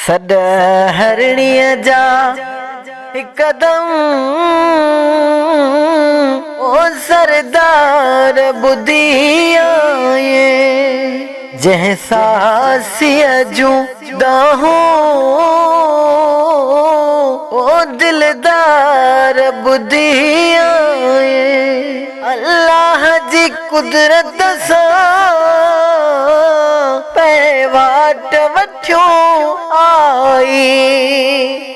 सॾ हरणीअ जा हिकदम ओ सरदार ॿुधी आए जंहिं सासीअ जूं दाहूं ओ दिलदार ॿुधी आए अल्लाह जी कुदरत सां पैवाट वठियो आई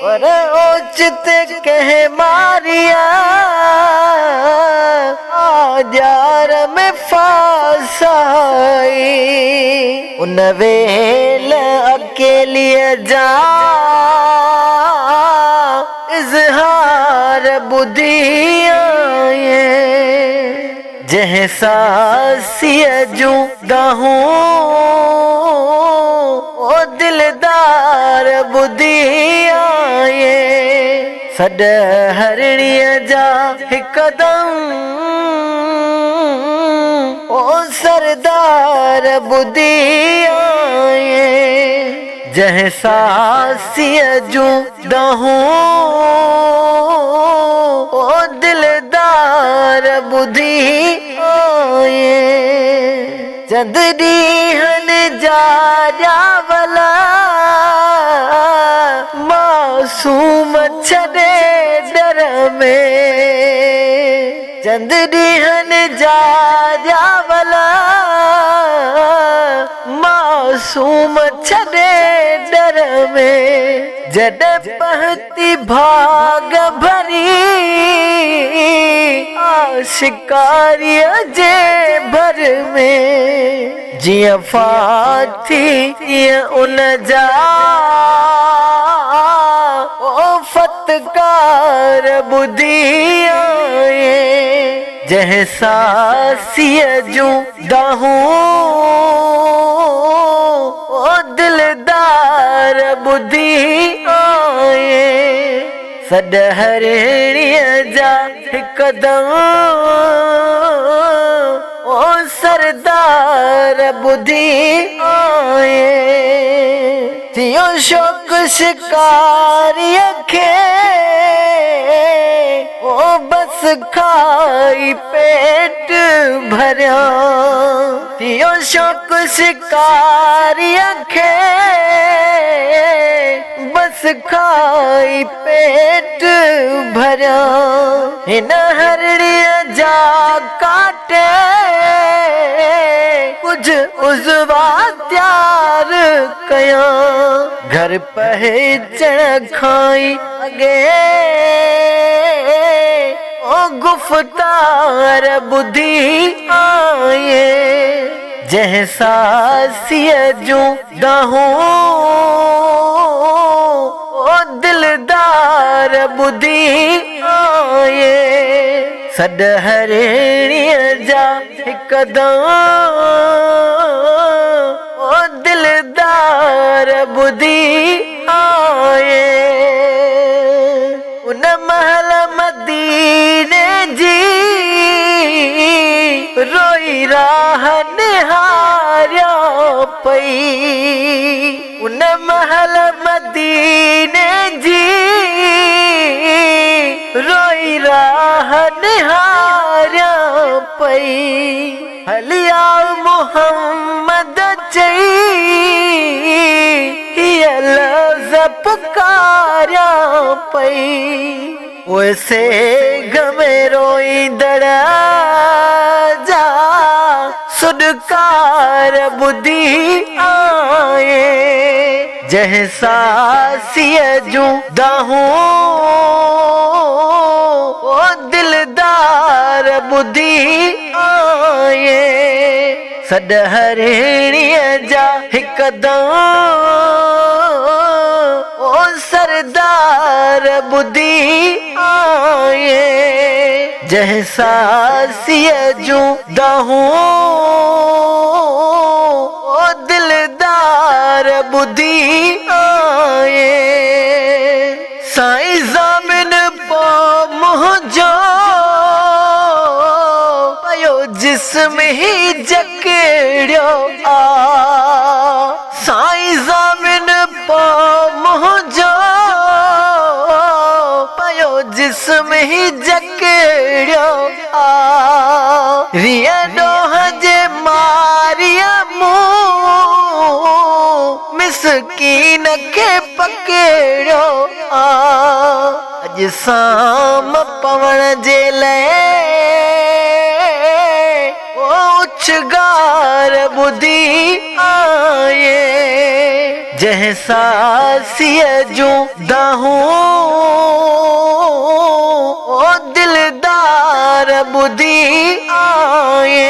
पर ओचिते कह मारिया आजार में फासाई उन वेल अकेलिया जा इज़हार ॿुधी आए जंहिं सासीअ जूं दाहूं ओ दिलदार ॿुधी आए सॾ हरणीअ जा हिकदम ओ सरदार ॿुधी आए जंहिं सासीअ जूं दाहूं ओ दिलदार ॿुधी आए चंद ॾींहनि जा ॼावला मासूम छॾे डर में चंद ॾींहनि जा ॼावला मासूम छॾे डर में जॾहिं पहती भाग भरी आशिकारीअ जे भर में जीअं फाथी तीअं उन जा ओ फतकार ॿुधी आए जंहिं सासीअ जूं दाहूं ओ दिलदार ॿुधी आए सॾ हरणीअ जा हिकदम ओ सरदार ॿुधी आए थियो शौक़ शिकारीअ खे ओ बस खाई पेट भरिया थियो शौक़ शिकारीअ खे बस खाई पेट भरिया हिन हरणीअ जा काटे कुछ उज़वा त्यार कया घर पहचण खाई अगे ओ गुफ़्तार ॿुधी आए जंहिं सासीअ जूं दाहूं ओ दिलदार ॿुधी आए सॾ हरणीअ जा हिकदम ओ दिलदार ॿुधी आए उन महल मदीने जी रोई राह निहारिया पई उन महल मदीने जी रोई राह निहारिया पई हलिया मोहम्मद चई हीअ लफ़्ज़ पुकारिया पई वैसे गमे रोईंदड़ जा सुडकार ॿुधी आए जंहिं सासीअ जूं दाहूं ओ दिलदार ॿुधी आए सॾ हरणीअ जा हिकदम ओ सरदार ॿुधी आए जंहिं सासीअ जूं दाहूं ओ दिलदार ॿुधी आए साईं ज़ामिन पो मुंहिंजो पयो जिस्म ही जकड़ियो आ साईं ज़ामिन पो ही जकड़ियो आ रिया डोह जे मारिया मुंह मिसकीन के पकड़ियो आ अज शाम पवण जे लाइ उछगार बुधी आए जह सासिया जूं दाहूं ओ दिलदार बुधी आए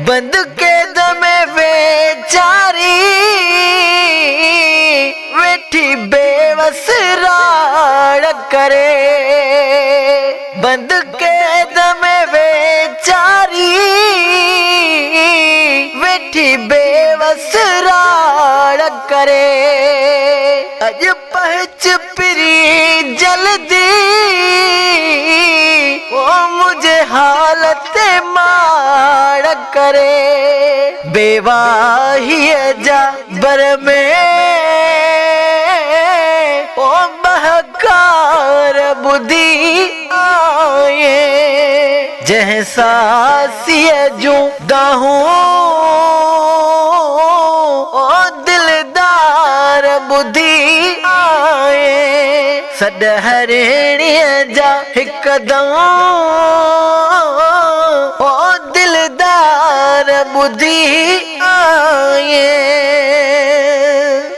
बंद कैद में बेचारी वेठी बेवस राड़ करे बंद कैद में बेचारी वेठी बेवस राड़ करे अज पहच पिरी जल्दी ओ मुझे हालत माड़ करे बेवाही जा बर में ओ बहकार बुधी आए जह सासिया जूं दाहूं ओ दिलदार बुधी आए सड हरिणीअ जा हिकदम ओ दिलदार बुधी आए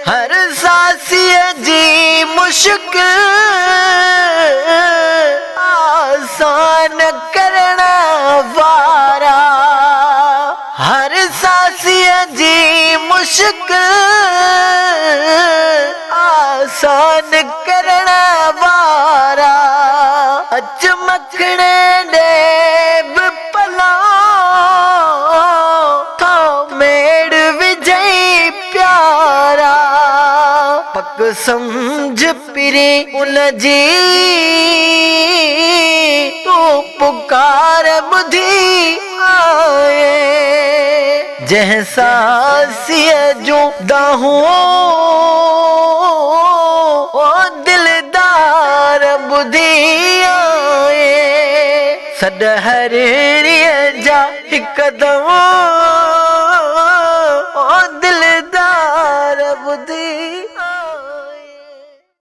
हर सासिया जी मुश्किल आसान करना वारा हर सासिया जी मुश्किल आसान करना वारा अचमकने दे बिपला तो मेड़ विजय प्यारा पक समझ पिरी उन जी तू पुकार बुधी आए जह सासिया जूं दाहूं ओ दिलदार बुधी आए सड हरिणीअ जा हिकदम ओ दिल